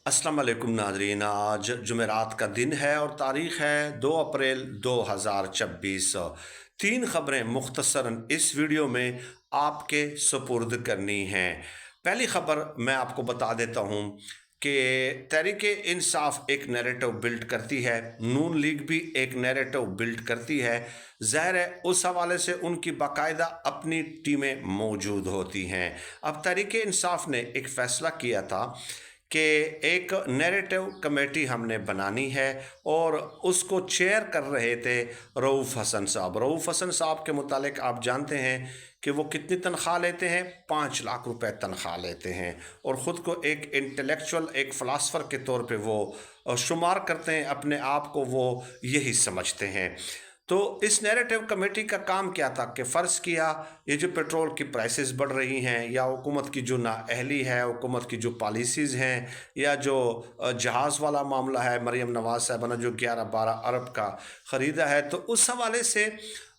अस्सलाम वालेकुम नाज़रीन। आज जुमेरात का दिन है और तारीख़ है 2 अप्रैल 2026। तीन ख़बरें मुख्तसरन इस वीडियो में आपके सुपुर्द करनी हैं। पहली ख़बर मैं आपको बता देता हूँ कि तहरीक इंसाफ एक नैरेटिव बिल्ड करती है, नून लीग भी एक नैरेटिव बिल्ड करती है। ज़ाहिर है उस हवाले से उनकी बाकायदा अपनी टीमें मौजूद होती हैं। अब तहरीक इंसाफ ने एक फ़ैसला किया था कि एक नैरेटिव कमेटी हमने बनानी है और उसको चेयर कर रहे थे रऊफ़ हसन साहब। रऊफ़ हसन साहब के मुतालिक आप जानते हैं कि वो कितनी तनख्वाह लेते हैं, 5 लाख रुपए तनख्वाह लेते हैं और ख़ुद को एक इंटेलेक्चुअल, एक फ़िलासफ़र के तौर पे वो शुमार करते हैं, अपने आप को वो यही समझते हैं। तो इस नैरेटिव कमेटी का काम क्या था कि फ़र्ज़ किया ये जो पेट्रोल की प्राइसेस बढ़ रही हैं या हुकूमत की जो नाअहली है, हुकूमत की जो पॉलिसीज़ हैं या जो जहाज़ वाला मामला है, मरीम नवाज़ साहबा ने जो 11-12 अरब का ख़रीदा है, तो उस हवाले से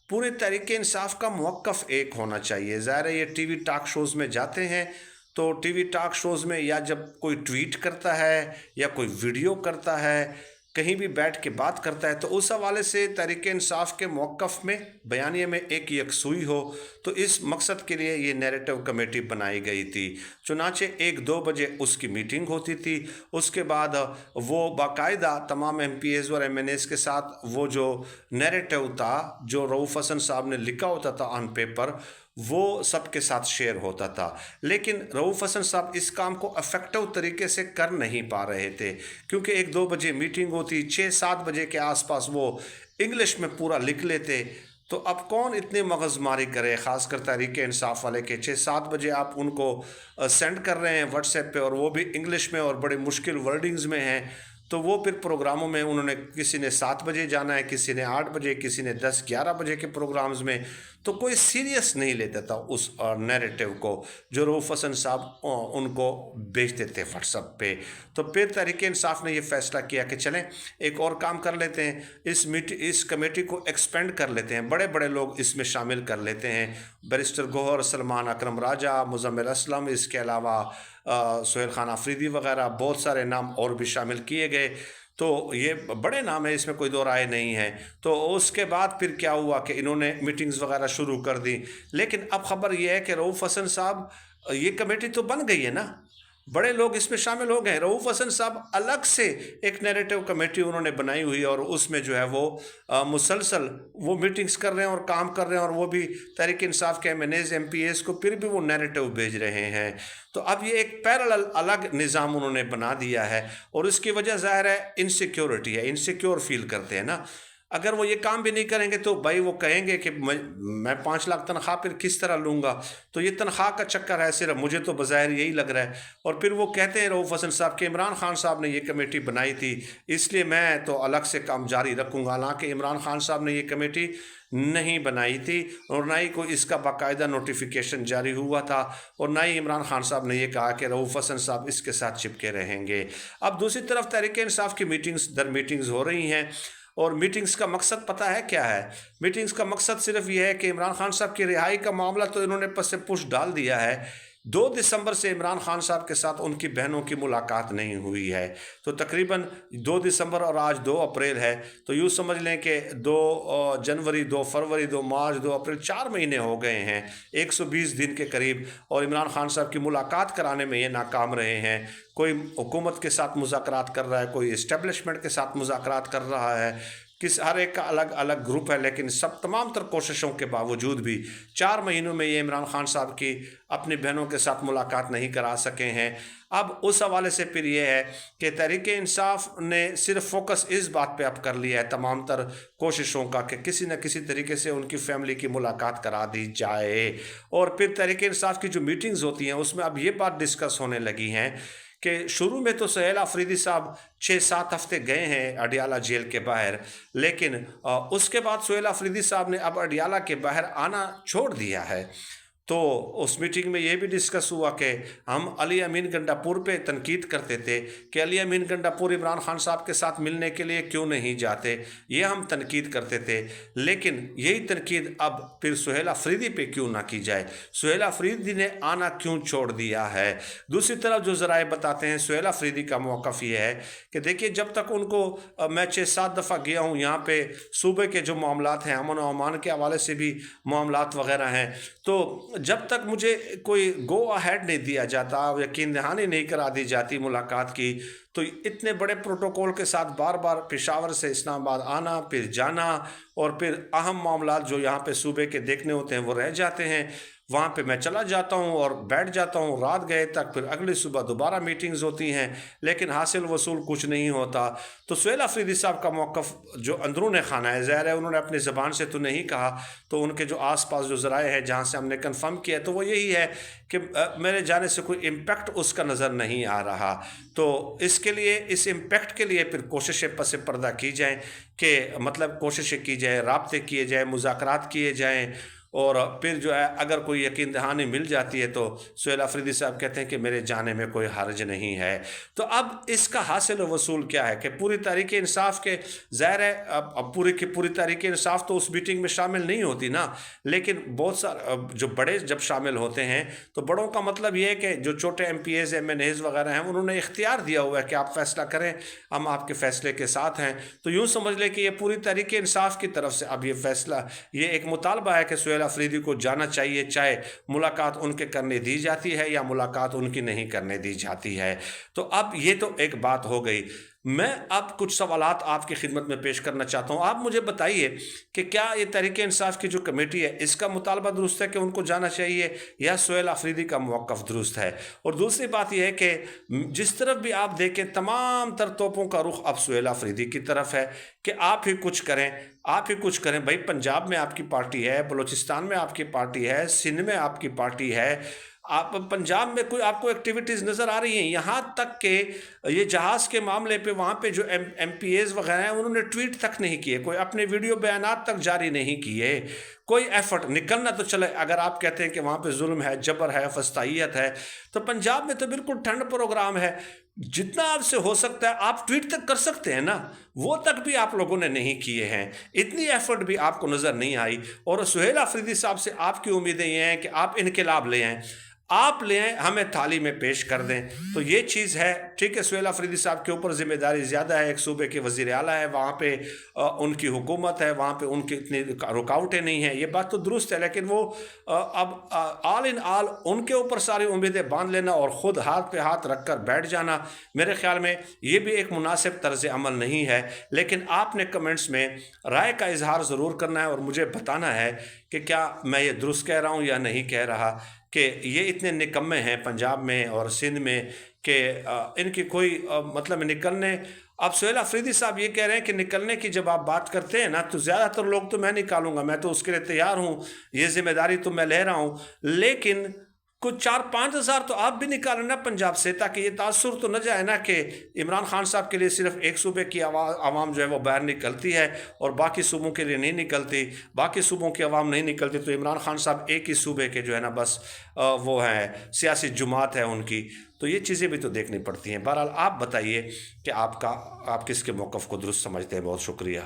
पूरे तहरीक इंसाफ का मौक़िफ़ एक होना चाहिए। ज़ाहिर है ये टीवी टॉक शोज़ में जाते हैं तो टीवी टॉक शोज़ में या जब कोई ट्वीट करता है या कोई वीडियो करता है, कहीं भी बैठ के बात करता है, तो उस हवाले से तहरीक इंसाफ के मौक़िफ़ में, बयानिए में एक यकसुई हो, तो इस मकसद के लिए ये नैरेटिव कमेटी बनाई गई थी। चुनांचे 1-2 बजे उसकी मीटिंग होती थी। उसके बाद वो बाकायदा तमाम MPs और MNAs के साथ वो जो नैरेटिव था, जो रऊफ़ हसन साहब ने लिखा होता था ऑन पेपर, वो सबके साथ शेयर होता था। लेकिन रऊफ़ हसन साहब इस काम को इफ़ेक्टिव तरीके से कर नहीं पा रहे थे क्योंकि 1-2 बजे मीटिंग होती, 6-7 बजे के आसपास वो इंग्लिश में पूरा लिख लेते। तो अब कौन इतनी मगज़मारी करे, ख़ासकर तहरीक इंसाफ वाले के 6-7 बजे आप उनको सेंड कर रहे हैं व्हाट्सएप पे और वो भी इंग्लिश में और बड़े मुश्किल वर्डिंग्स में हैं। तो वो फिर प्रोग्रामों में उन्होंने, किसी ने 7 बजे जाना है, किसी ने 8 बजे, किसी ने 10-11 बजे के प्रोग्राम्स में, तो कोई सीरियस नहीं लेता था उस नैरेटिव को जो रऊफ़ हसन साहब उनको भेजते थे व्हाट्सएप पे। तो फिर तहरीक इंसाफ ने ये फ़ैसला किया कि चलें एक और काम कर लेते हैं, इस कमेटी को एक्सपेंड कर लेते हैं, बड़े बड़े लोग इसमें शामिल कर लेते हैं। बैरिस्टर गौहर, सलमान अकरम राजा, मुज़म्मिल असलम, इसके अलावा सुहेल खान आफरीदी वगैरह बहुत सारे नाम और भी शामिल किए गए। तो ये बड़े नाम है, इसमें कोई दो राय नहीं है। तो उसके बाद फिर क्या हुआ कि इन्होंने मीटिंग्स वगैरह शुरू कर दी। लेकिन अब ख़बर ये है कि रऊफ़ हसन साहब, ये कमेटी तो बन गई है ना, बड़े लोग इसमें शामिल हो गए। रऊफ़ हसन साहब अलग से एक नैरेटिव कमेटी उन्होंने बनाई हुई है और उसमें जो है वो मुसलसल वो मीटिंग्स कर रहे हैं और काम कर रहे हैं और वो भी तहरीक इंसाफ के MNAs MPs को फिर भी वो नैरेटिव भेज रहे हैं। तो अब ये एक पैरेलल अलग निज़ाम उन्होंने बना दिया है और उसकी वजह ज़ाहिर है इनसिक्योरिटी है, इनसिक्योर फील करते हैं ना। अगर वो ये काम भी नहीं करेंगे तो भाई वो कहेंगे कि मैं 5 लाख तनख्वाह फिर किस तरह लूँगा। तो ये तनख्वाह का चक्कर है सिर्फ, मुझे तो बज़ाहिर यही लग रहा है। और फिर वो कहते हैं रऊफ़ हसन साहब कि इमरान खान साहब ने ये कमेटी बनाई थी इसलिए मैं तो अलग से काम जारी रखूँगा। हालांकि इमरान खान साहब ने ये कमेटी नहीं बनाई थी और ना ही कोई इसका बाकायदा नोटिफिकेशन जारी हुआ था और ना ही इमरान खान साहब ने ये कहा कि रऊफ़ हसन साहब इसके साथ चिपके रहेंगे। अब दूसरी तरफ तहरीक इंसाफ की मीटिंग्स दर मीटिंग्स हो रही हैं और मीटिंग्स का मकसद पता है क्या है? मीटिंग्स का मकसद सिर्फ ये है कि इमरान खान साहब की रिहाई का मामला तो इन्होंने पस से पुश डाल दिया है। 2 दिसंबर से इमरान खान साहब के साथ उनकी बहनों की मुलाकात नहीं हुई है। तो तकरीबन 2 दिसंबर और आज 2 अप्रैल है, तो यूँ समझ लें कि 2 जनवरी, 2 फरवरी, 2 मार्च, 2 अप्रैल, 4 महीने हो गए हैं, 120 दिन के करीब, और इमरान खान साहब की मुलाकात कराने में ये नाकाम रहे हैं। कोई हुकूमत के साथ मुज़ाकरात कर रहा है, कोई इस्टेब्लिशमेंट के साथ मुज़ाकरात कर रहा है, हर एक का अलग अलग ग्रुप है, लेकिन सब तमाम तर कोशिशों के बावजूद भी 4 महीनों में ये इमरान खान साहब की अपनी बहनों के साथ मुलाकात नहीं करा सके हैं। अब उस हवाले से फिर ये है कि तहरीक इंसाफ ने सिर्फ फोकस इस बात पे अब कर लिया है तमाम तर कोशिशों का कि किसी न किसी तरीके से उनकी फैमिली की मुलाकात करा दी जाए। और फिर तहरीक इंसाफ की जो मीटिंग्स होती हैं उसमें अब ये बात डिस्कस होने लगी हैं कि शुरू में तो सुहेल आफरीदी साहब 6-7 हफ्ते गए हैं अडियाला जेल के बाहर, लेकिन उसके बाद सुहेल आफरीदी साहब ने अब अडियाला के बाहर आना छोड़ दिया है। तो उस मीटिंग में ये भी डिस्कस हुआ कि हम अली अमीन गंडापुर पे तनकीद करते थे कि अली अमीन गंडापुर इमरान खान साहब के साथ मिलने के लिए क्यों नहीं जाते, ये हम तनकीद करते थे। लेकिन यही तनकीद अब फिर सुहेल अफरीदी पे क्यों ना की जाए, सुहेल अफरीदी ने आना क्यों छोड़ दिया है। दूसरी तरफ जो ज़राए बताते हैं, सुहेल अफरीदी का मौक़िफ़ ये है कि देखिए, जब तक उनको मैं 6-7 दफ़ा गया हूँ यहाँ पे, सूबे के जो मामलात हैं, अमन और अमान के हवाले से भी मामलात वगैरह हैं, तो जब तक मुझे कोई गो अहेड नहीं दिया जाता, यकीन दहानी नहीं करा दी जाती मुलाकात की, तो इतने बड़े प्रोटोकॉल के साथ बार बार पेशावर से इस्लामाबाद आना, फिर जाना, और फिर अहम मामलात जो यहाँ पे सूबे के देखने होते हैं वो रह जाते हैं। वहाँ पे मैं चला जाता हूँ और बैठ जाता हूँ रात गए तक, फिर अगली सुबह दोबारा मीटिंग्स होती हैं, लेकिन हासिल वसूल कुछ नहीं होता। तो सुहेल अफरीदी साहब का मौक़िफ़ जो अंदरून खाना है, ज़ाहिर है उन्होंने अपनी ज़बान से तो नहीं कहा, तो उनके जो आसपास जो ज़राए हैं जहाँ से हमने कन्फर्म किया तो वो यही है कि मेरे जाने से कोई इम्पैक्ट उसका नज़र नहीं आ रहा। तो इसके लिए, इस इम्पैक्ट के लिए फिर कोशिशें पस पर्दा की जाएँ कि मतलब कोशिशें की जाए, राब्ते किए जाएँ, मुज़ाकरात किए जाएँ, और फिर जो है अगर कोई यकीन दहानी मिल जाती है तो सुहेल अफरीदी साहब कहते हैं कि मेरे जाने में कोई हर्ज नहीं है। तो अब इसका हासिल वसूल क्या है कि पूरी तहरीक इंसाफ के, ज़ाहिर है अब पूरी की पूरी तहरीक इंसाफ तो उस मीटिंग में शामिल नहीं होती ना, लेकिन बहुत सारे जो बड़े जब शामिल होते हैं तो बड़ों का मतलब ये है कि जो छोटे MPAs MNAs वगैरह हैं उन्होंने इख्तियार दिया हुआ है कि आप फैसला करें, हम आपके फैसले के साथ हैं। तो यूँ समझ लें कि ये पूरी तहरीक इंसाफ की तरफ से अब ये फैसला, ये एक मुतालबा है कि सुहेल अफरीदी को जाना चाहिए, चाहे मुलाकात उनके करने दी जाती है या मुलाकात उनकी नहीं करने दी जाती है। तो अब ये तो एक बात हो गई। मैं अब कुछ सवालात आपकी खिदमत में पेश करना चाहता हूँ। आप मुझे बताइए कि क्या ये तहरीक इंसाफ की जो कमेटी है इसका मुतालबा दुरुस्त है कि उनको जाना चाहिए, या सुहेल अफरीदी का मौक़िफ़ दुरुस्त है। और दूसरी बात यह है कि जिस तरफ भी आप देखें तमाम तर तोपों का रुख अब सुहेल अफरीदी की तरफ है कि आप ही कुछ करें, आप ही कुछ करें। भाई, पंजाब में आपकी पार्टी है, बलूचिस्तान में आपकी पार्टी है, सिंध में आपकी पार्टी है, आप पंजाब में कोई आपको एक्टिविटीज़ नज़र आ रही हैं। यहाँ तक कि ये जहाज़ के मामले पे वहाँ पे जो MPAs वगैरह हैं उन्होंने ट्वीट तक नहीं किए, कोई अपने वीडियो बयानात तक जारी नहीं किए, कोई एफर्ट निकलना तो चले। अगर आप कहते हैं कि वहाँ पे जुल्म है, जबर है, फस्तायत है, तो पंजाब में तो बिल्कुल ठंड प्रोग्राम है। जितना आपसे हो सकता है आप ट्वीट तक कर सकते हैं ना, वो तक भी आप लोगों ने नहीं किए हैं, इतनी एफर्ट भी आपको नज़र नहीं आई। और सुहेल अफरीदी साहब से आपकी उम्मीदें ये हैं कि आप इनकलाब ले आएँ, आप ले आएँ, हमें थाली में पेश कर दें। तो ये चीज़ है, ठीक है, सुहेल अफरीदी साहब के ऊपर ज़िम्मेदारी ज़्यादा है, एक सूबे के वज़ीर आला है, वहाँ पे उनकी हुकूमत है, वहाँ पे उनकी इतनी रुकावटें नहीं हैं, ये बात तो दुरुस्त है। लेकिन वो अब ऑल इन ऑल उनके ऊपर सारी उम्मीदें बांध लेना और ख़ुद हाथ पे हाथ रख कर बैठ जाना, मेरे ख़्याल में ये भी एक मुनासिब तर्ज़ अमल नहीं है। लेकिन आपने कमेंट्स में राय का इजहार ज़रूर करना है और मुझे बताना है कि क्या मैं ये दुरुस्त कह रहा हूँ या नहीं कह रहा, कि ये इतने निकम्मे हैं पंजाब में और सिंध में कि इनकी कोई मतलब निकलने। अब सुहेल अफरीदी साहब ये कह रहे हैं कि निकलने की जब आप बात करते हैं ना, तो ज़्यादातर लोग तो मैं निकालूंगा, मैं तो उसके लिए तैयार हूँ, ये जिम्मेदारी तो मैं ले रहा हूँ, लेकिन कुछ 4-5 हज़ार तो आप भी निकालें ना पंजाब से, ताकि ये तासुर तो न जाए ना कि इमरान खान साहब के लिए सिर्फ एक सूबे की आवाम जो है वो बाहर निकलती है और बाकी सूबों के लिए नहीं निकलती, बाकी सूबों की आवाम नहीं निकलती, तो इमरान खान साहब एक ही सूबे के जो है ना बस वो हैं, सियासी जुमात है उनकी। तो ये चीज़ें भी तो देखनी पड़ती हैं। बहरहाल आप बताइए कि आप किसके मौक़िफ़ को दुरुस्त समझते हैं। बहुत शुक्रिया।